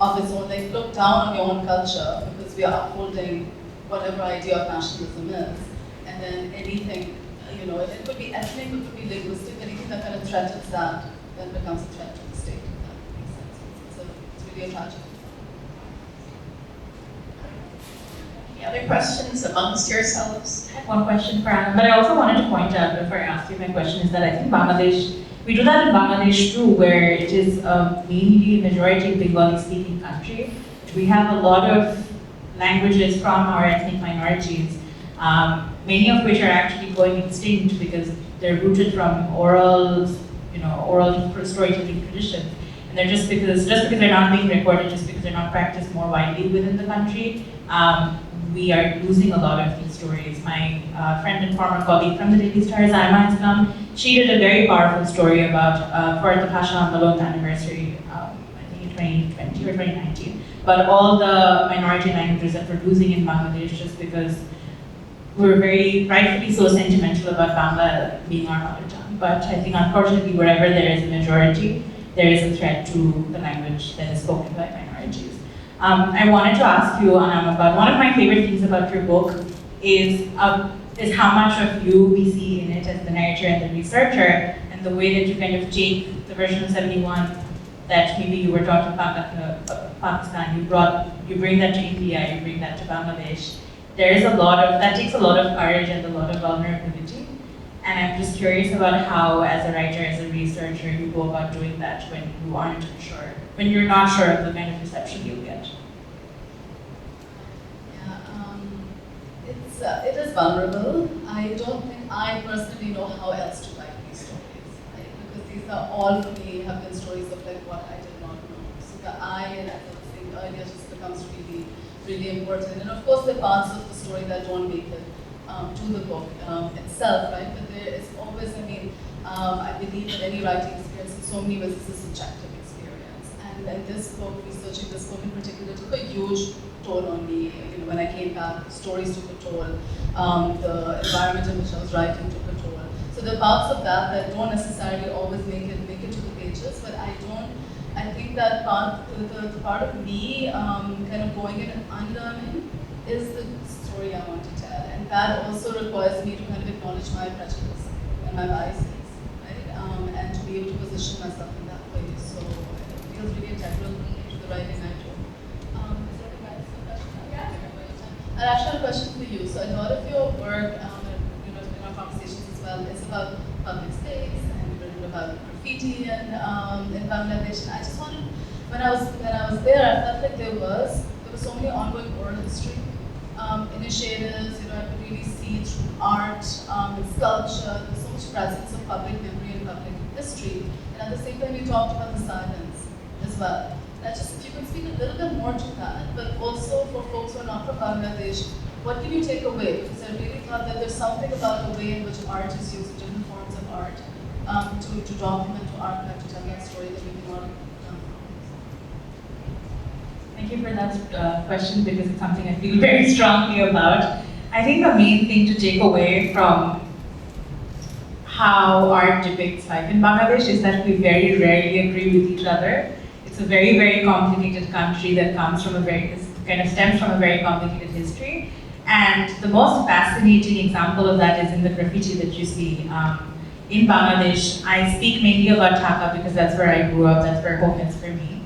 of its own, like look down on your own culture, because we are upholding whatever idea of nationalism is, and then anything, it could be ethnic, it could be linguistic, anything that kind of threatens that, then becomes a threat to the state, if that makes sense. It's really a tragedy.
Any other questions amongst yourselves?
I have one question for Anam, but I also wanted to point out before I ask you my question is that I think Bangladesh, we do that in Bangladesh too, where it is mainly a majority Bengali-speaking country. We have a lot of languages from our ethnic minorities, many of which are actually going extinct because they're rooted from oral storytelling traditions. And they're just because they're not being recorded, just because they're not practiced more widely within the country, we are losing a lot of these stories. My friend and former colleague from the Daily Star, Zaima Islam, she did a very powerful story about, for the Pasha Andolon anniversary, I think in 2020 or 2019, about all the minority languages that we're losing in Bangladesh just because we're very rightfully so sentimental about Bangla being our mother tongue. But I think unfortunately wherever there is a majority, there is a threat to the language that is spoken by minorities. I wanted to ask you, Anam, about one of my favorite things about your book is how much of you we see in it as the narrator and the researcher, and the way that you kind of take the version of 71 that maybe you were taught in Pakistan, you bring that to India, you bring that to Bangladesh. There is that takes a lot of courage and a lot of vulnerability. And I'm just curious about how, as a writer, as a researcher, you go about doing that when you aren't sure, when you're not sure of the kind of reception you'll get.
Yeah, it is vulnerable. I don't think I personally know how else to write these stories, right? Because these are all, for me, have been stories of like what I did not know. So the I, and as I was saying earlier, just becomes really, really important. And of course, there are parts of the story that don't make it to the book itself, right? But there is always, I believe that any writing experience in so many ways is a subjective experience. And this book, researching this book in particular, took a huge toll on me. When I came back, stories took a toll. The environment in which I was writing took a toll. So there are parts of that don't necessarily always make it to the pages, but I think that the part of me kind of going in and unlearning is the story I want to tell. And that also requires me to kind of acknowledge my prejudice and my biases, right? And to be able to position myself in that way. So it feels really integral to the writing I do. I actually have a question for you. So a lot of your work, in our conversations as well, is about public space and written about graffiti and in Bangladesh. And I just wanted, when I was there, I felt like there were so many ongoing oral history initiatives. I could really see through art and sculpture. There's so much presence of public memory and public history. And at the same time, you talked about the silence as well. If you can speak a little bit more to that, but also for folks who are not from Bangladesh, what can you take away? Because I really thought that there's something about the way in which art is used, different forms of art, to document, to archive, to tell that story that we cannot.
Thank you for that question, because it's something I feel very strongly about. I think the main thing to take away from how art depicts life in Bangladesh is that we very rarely agree with each other. It's a very, very complicated country that stems from a very complicated history. And the most fascinating example of that is in the graffiti that you see in Bangladesh. I speak mainly about Dhaka because that's where I grew up, that's where home is for me.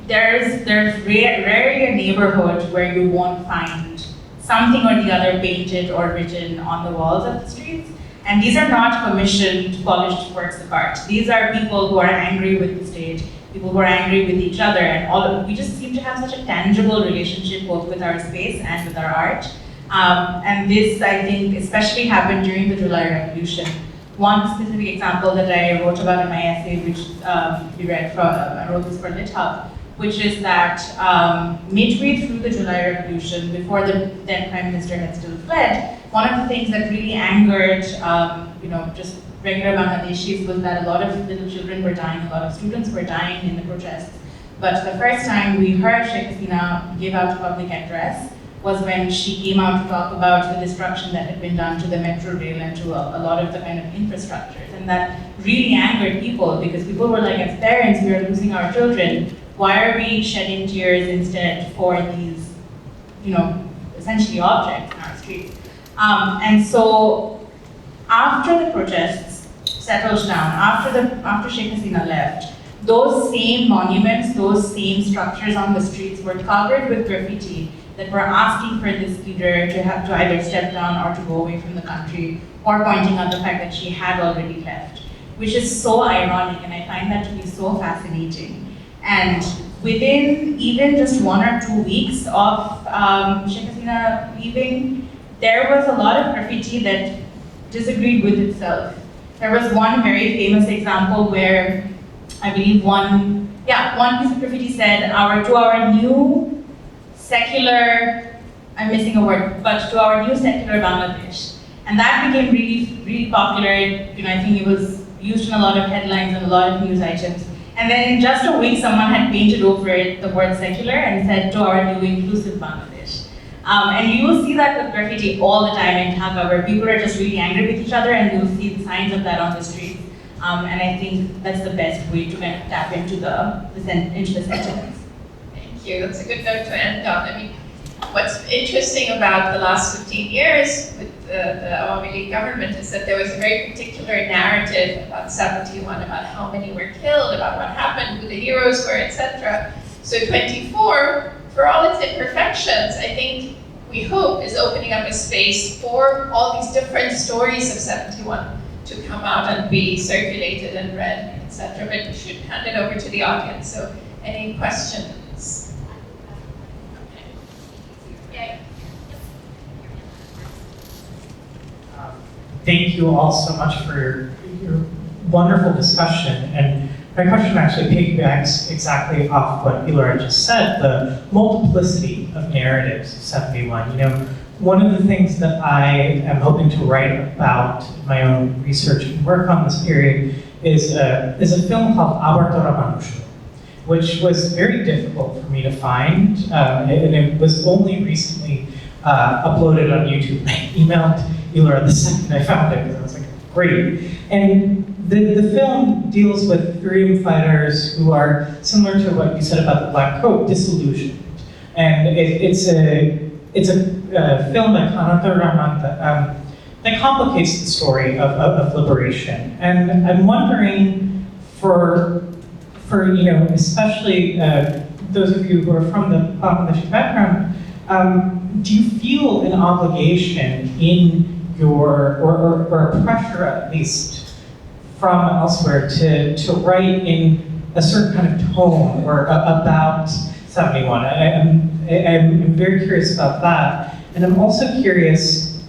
There's rarely a neighborhood where you won't find something or the other painted or written on the walls of the streets. And these are not commissioned, polished works of art. These are people who are angry with the state, people who are angry with each other, and we just seem to have such a tangible relationship both with our space and with our art. And this, I think, especially happened during the July Revolution. One specific example that I wrote about in my essay, which we read from, I wrote this for LitHub, which is that midway through the July Revolution, before the then Prime Minister had still fled, one of the things that really angered, just regular Bangladeshis was that a lot of little children were dying, a lot of students were dying in the protests. But the first time we heard Sheikh Hasina give out a public address was when she came out to talk about the destruction that had been done to the metro rail and to a lot of the kind of infrastructures. And that really angered people, because people were like, as parents, we are losing our children. Why are we shedding tears instead for these, essentially objects in our streets? And so after the protests settled down, after Sheikh Hasina left, those same monuments, those same structures on the streets were covered with graffiti that were asking for this leader to have to either step down or to go away from the country, or pointing out the fact that she had already left, which is so ironic, and I find that to be so fascinating. And within even just 1 or 2 weeks of Sheikh Hasina leaving, there was a lot of graffiti that disagreed with itself. There was one very famous example where I believe one piece of graffiti said, to our new secular, I'm missing a word, but to our new secular Bangladesh. And that became really, really popular. I think it was used in a lot of headlines and a lot of news items. And then in just a week, someone had painted over it the word secular and said, to our new inclusive Bangladesh. And you will see that with graffiti all the time in Dhaka, where people are just really angry with each other, and you'll see the signs of that on the streets. And I think that's the best way to kind of tap into the sentiments.
Thank you. That's a good note to end on. I mean, what's interesting about the last 15 years with the Awami League government is that there was a very particular narrative about 71, about how many were killed, about what happened, who the heroes were, etc. So 24, for all its imperfections, I think we hope is opening up a space for all these different stories of 71 to come out and be circulated and read, etc. But we should hand it over to the audience. So any questions? Okay.
Thank you all so much for your wonderful discussion. And my question actually piggybacks exactly off what Elora just said, the multiplicity of narratives of 71. One of the things that I am hoping to write about in my own research and work on this period is a film called Abir, which was very difficult for me to find, and it was only recently uploaded on YouTube. I emailed Elora the second I found it, because I was like, great. And the film deals with freedom fighters who are similar to what you said about the black coat, disillusioned. And it's a film by Kanata Rahman that complicates the story of liberation. And I'm wondering, for especially those of you who are from the Bangladeshi background, do you feel an obligation in or a pressure at least from elsewhere to write in a certain kind of tone or about 71? I'm very curious about that. And I'm also curious,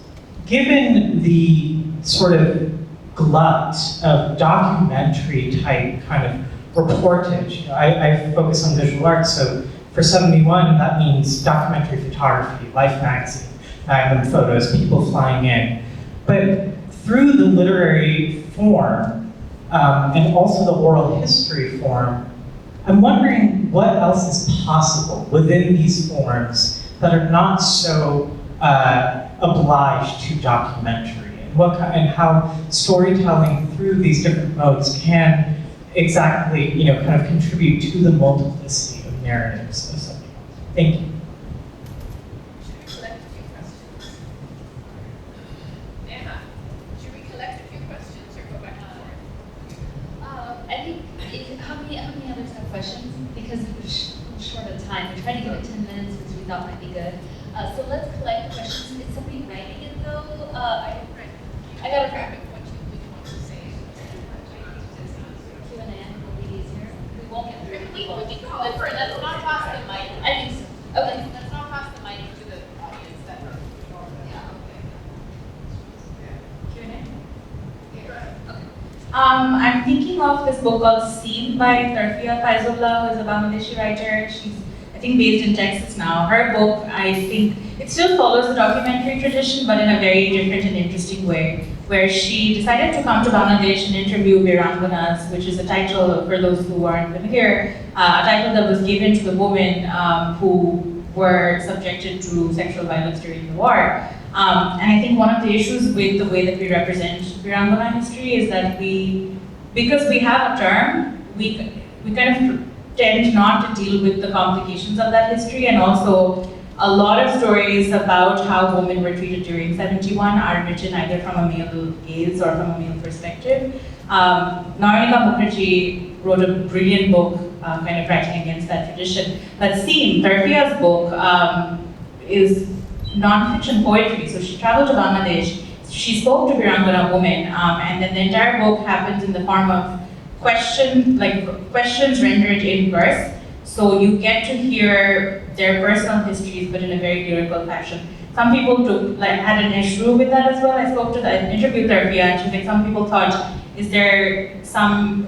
given the sort of glut of documentary type kind of reportage, I focus on visual arts, so for 71, that means documentary photography, Life magazine, Magnum photos, people flying in. But through the literary form, and also the oral history form, I'm wondering what else is possible within these forms that are not so obliged to documentary, and how storytelling through these different modes can exactly, kind of contribute to the multiplicity of narratives of something. Thank you.
Questions because we're short of time. We're trying to give it 10 minutes, which we thought might be good. So let's collect the questions. Is somebody writing it though? I got a graphic. What you want to say? Q&A will be easier. We won't get through. We can call it for. Let's not pass the mic. I think so. Okay. Let's not pass the mic to the audience. That. Yeah. Okay. Q&A. Okay.
I'm thinking of this book called Seen by Tarfia Faizullah, who is a Bangladeshi writer. She's, I think, based in Texas now. Her book, I think, it still follows the documentary tradition, but in a very different and interesting way, where she decided to come to Bangladesh and interview Viranganas, which is a title, for those who aren't familiar, a title that was given to the women who were subjected to sexual violence during the war. And I think one of the issues with the way that we represent Virangana history is that because we have a term, we kind of tend not to deal with the complications of that history, and also a lot of stories about how women were treated during 71 are written either from a male gaze or from a male perspective. Nayanika Mukherjee wrote a brilliant book kind of writing against that tradition. But Seen, Tarfia's book, is non-fiction poetry. So she traveled to Bangladesh, she spoke to Virangana women, and then the entire book happens in the form of questions rendered in verse. So you get to hear their personal histories, but in a very lyrical fashion. Some people had an issue with that as well. I spoke to interviewed Tarfia, and she's like, some people thought, is there some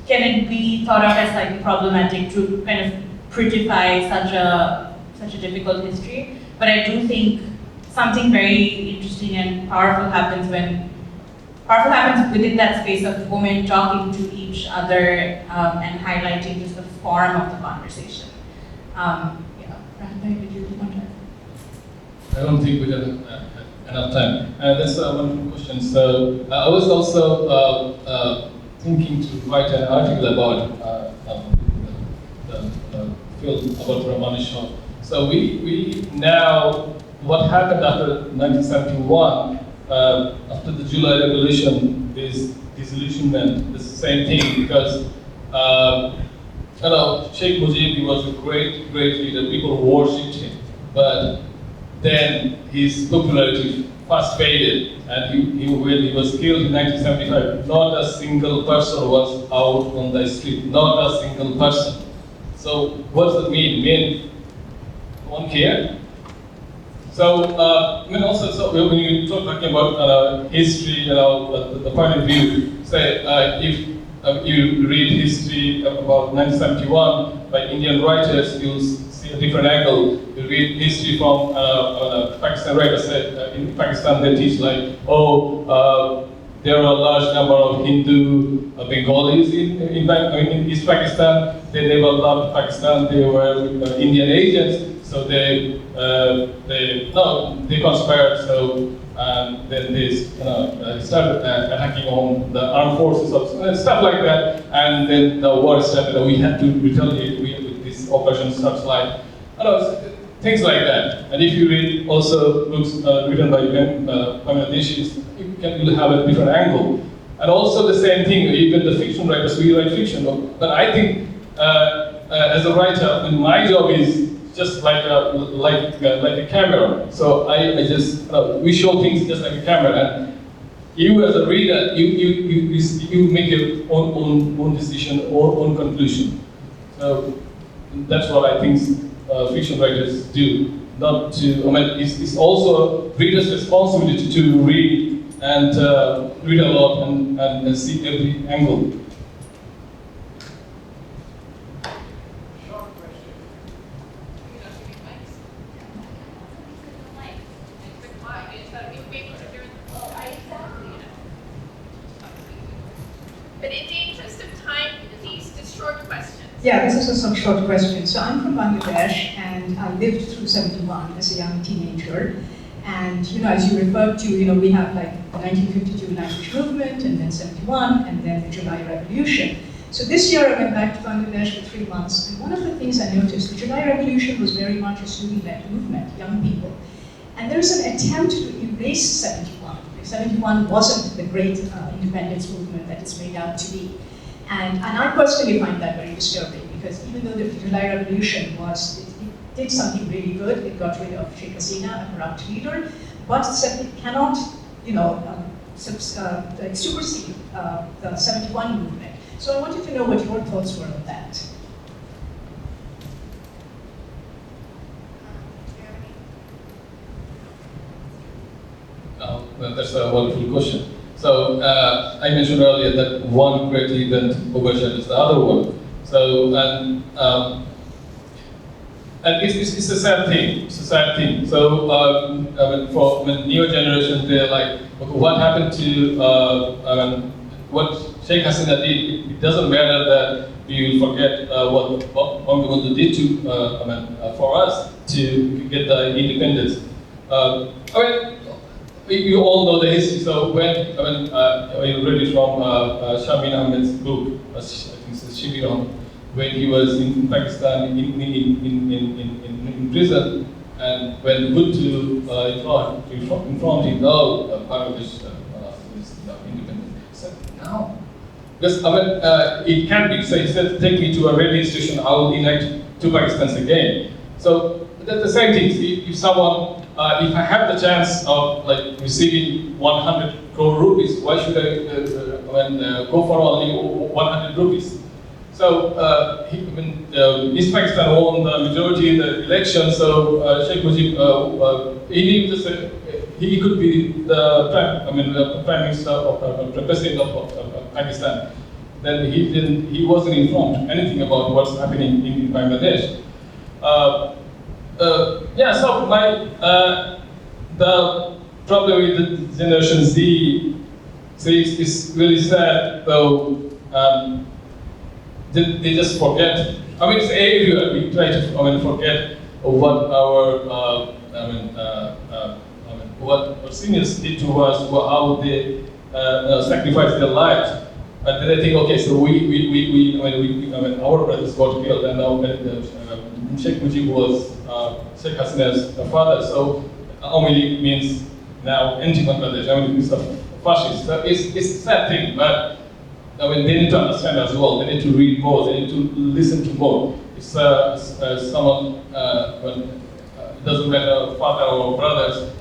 can it be thought of as like problematic to kind of prettify such a difficult history? But I do think something very interesting and powerful happens within that space of women talking to each other and highlighting just the form of the conversation. Yeah, Rahad, did you want to?
I don't think we have enough time. That's one question. So I was also thinking to write an article about the film about Ramanujan. So we now, what happened after 1971, after the July Revolution, this disillusionment, the same thing, because Sheikh Mujib, he was a great leader, people worshipped him, but then his popularity fast faded, and when he was killed in 1975, not a single person was out on the street, not a single person. So what does that mean? Mean no one cared? So, also, when you talking about history, the point of view, say, if you read history about 1971 by Indian writers, you'll see a different angle. You read history from Pakistan writers. In Pakistan, they teach like, there are a large number of Hindu Bengalis in East Pakistan. They never loved Pakistan. They were Indian agents. So they conspired. So then they started attacking on the armed forces of stuff like that. And then the war started. We had to retaliate with this Operation Searchlight. Things like that. And if you read also books written by Bangladeshis, you'll have a different angle. And also the same thing. Even the fiction writers, we write fiction. But I think as a writer, my job is just like a camera. So I just we show things just like a camera, and you as a reader, you make your own decision or own conclusion. So that's what I think fiction writers do. Not to, it's also readers' responsibility to read and read a lot and see every angle.
But in the interest of time, these short questions.
Yeah, this is some short questions. So I'm from Bangladesh, and I lived through 71 as a young teenager. And as you referred to, we have like the 1952 language movement, and then 71, and then the July Revolution. So this year I went back to Bangladesh for 3 months, and one of the things I noticed, the July Revolution was very much a student-led movement, young people. And there's an attempt to erase 71. 71 wasn't the great independence movement that it's made out to be. And I personally find that very disturbing, because even though the July Revolution it did something really good, it got rid of Sheikh Hasina, a corrupt leader, but it cannot, supersede the 71 movement. So I wanted to know what your thoughts were on that.
That's a wonderful question. So I mentioned earlier that one great event overshadows the other one. So and it's a sad thing. It's a sad thing. So for newer generation, they're like, okay, what happened to what Sheikh Hasina did? It doesn't matter that we will forget what Bangladesh did to for us to get the independence. You all know the history. So when I read it from Shamin Ahmed's book, I think it's Shibiram, when he was in Pakistan in prison, and when put to inform him, Bangladesh is independent. He said, no. Because it can be. So he said, take me to a railway station, I will unite two Pakistans again. So that's the same thing. If someone, if I have the chance of receiving 100 crore rupees, why should I go for only 100 rupees? So East Pakistan won the majority in the election. So Sheikh Mujib, he could be the prime minister of president of Pakistan. then he wasn't informed anything about what's happening in Bangladesh. Yeah, so the problem with the Generation Z, so it's really sad, though. They just forget. I mean, it's everywhere. We try to, forget what our, what our seniors did to us, how they sacrificed their lives. And then I think, okay, so our brothers got killed, and now Sheikh Mujib was Sheikh Hasina's father. So Amili means now anti-Bangladesh. It's a fascist. So it's a sad thing, but they need to understand as well. They need to read more. They need to listen to more. It's someone when it doesn't matter father or brothers.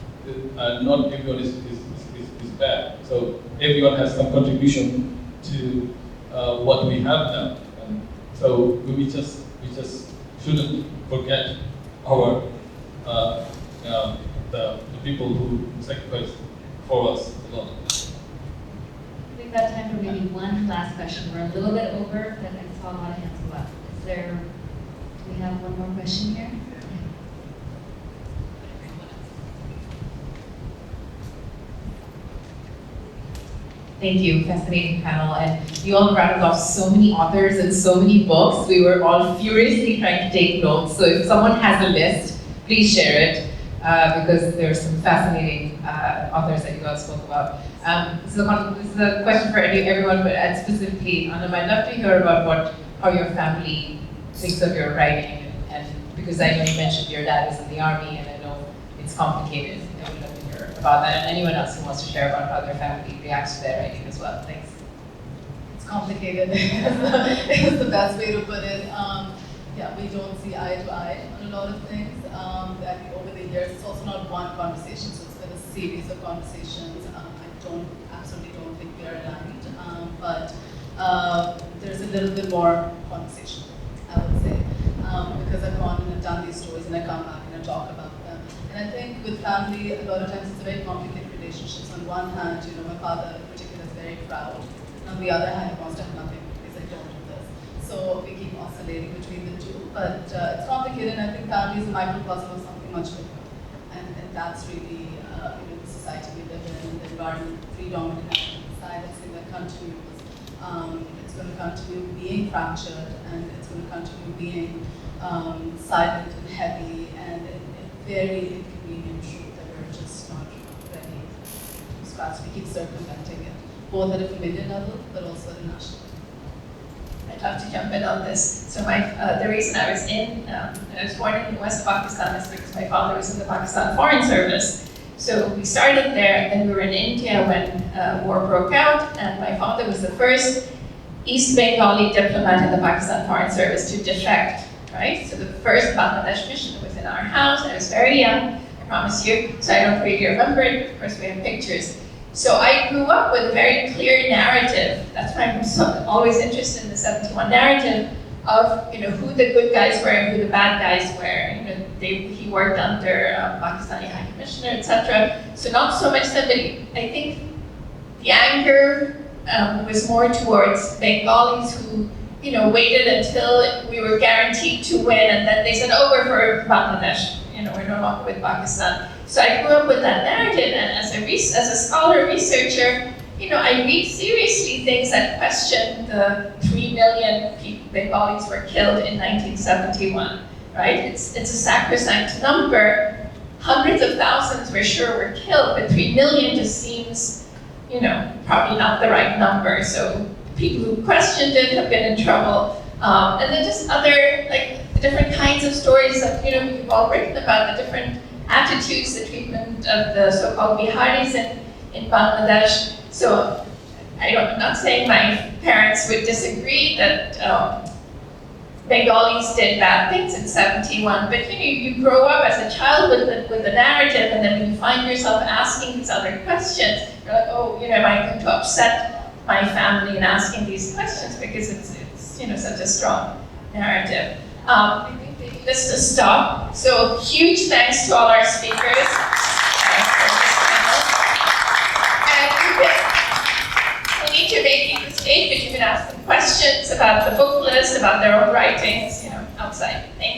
Not everyone is bad. So everyone has some contribution to what we have now. And so we just shouldn't forget our the people who sacrificed for us a lot.
We've got time for maybe one last question. We're a little bit over, but I saw a lot of hands go up. Do we have one more question here?
Thank you, fascinating panel. And you all rattled off so many authors and so many books. We were all furiously trying to take notes. So if someone has a list, please share it, because there are some fascinating authors that you all spoke about. This is a question for everyone, but specifically, Anam, I'd love to hear about how your family thinks of your writing, and because I know you mentioned your dad was in the army, and I know it's complicated. I would love to hear about that, and anyone else who wants to share about how their family reacts to their writing as well. Thanks.
It's complicated. It's the best way to put it. Yeah, we don't see eye to eye on a lot of things. That over the years, it's also not one conversation, so it's been a series of conversations. I absolutely don't think we are aligned, but there's a little bit more conversation, I would say, because I've gone and I've done these stories and I come back and I talk about them. And I think with family, a lot of times it's a very complicated relationship. So on one hand, my father in particular is very proud. On the other hand, he wants to have nothing because I don't do this. So we keep oscillating between the two, but it's complicated, and I think family is a microcosm of something much bigger. And that's really the society we live in, the environment predominantly inside. It's going to continue. It's going to continue being fractured, and it's going to continue being silent and heavy, and a very inconvenient truth that we're just not ready to scratch. We keep circumventing it, both at a familiar level, but also at a national level.
I'd love to jump in on this. So the reason I was I was born in West Pakistan is because my father was in the Pakistan Foreign Service. So we started there, and then we were in India when war broke out, and my father was the first East Bengali diplomat in the Pakistan Foreign Service to defect, right? So the first Bangladesh mission was in our house. I was very young, I promise you, so I don't really remember it. Of course, we have pictures. So I grew up with a very clear narrative. That's why I'm always interested in the 71 narrative of who the good guys were and who the bad guys were. He worked under Pakistani High Commissioner, etc. So not so much that, I think the anger was more towards Bengalis who waited until we were guaranteed to win, and then they said, oh, we're for Bangladesh. We're no longer with Pakistan. So I grew up with that narrative, and as a scholar, researcher, I read seriously things that question the 3 million Bengalis were killed in 1971, right? It's a sacrosanct number. Hundreds of thousands we're sure were killed, but 3 million just seems, probably not the right number. So people who questioned it have been in trouble. And then just other, different kinds of stories that, we've all written about, the different attitudes, the treatment of the so-called Biharis in Bangladesh. So I'm not saying my parents would disagree that Bengalis did bad things in 71, but you grow up as a child with the narrative, and then when you find yourself asking these other questions, you're like, oh, am I going to upset my family in asking these questions because it's such a strong narrative. I think maybe just to stop. So huge thanks to all our speakers. And we need to make this safe, but you can ask them questions about the book list, about their own writings, outside. Thank you.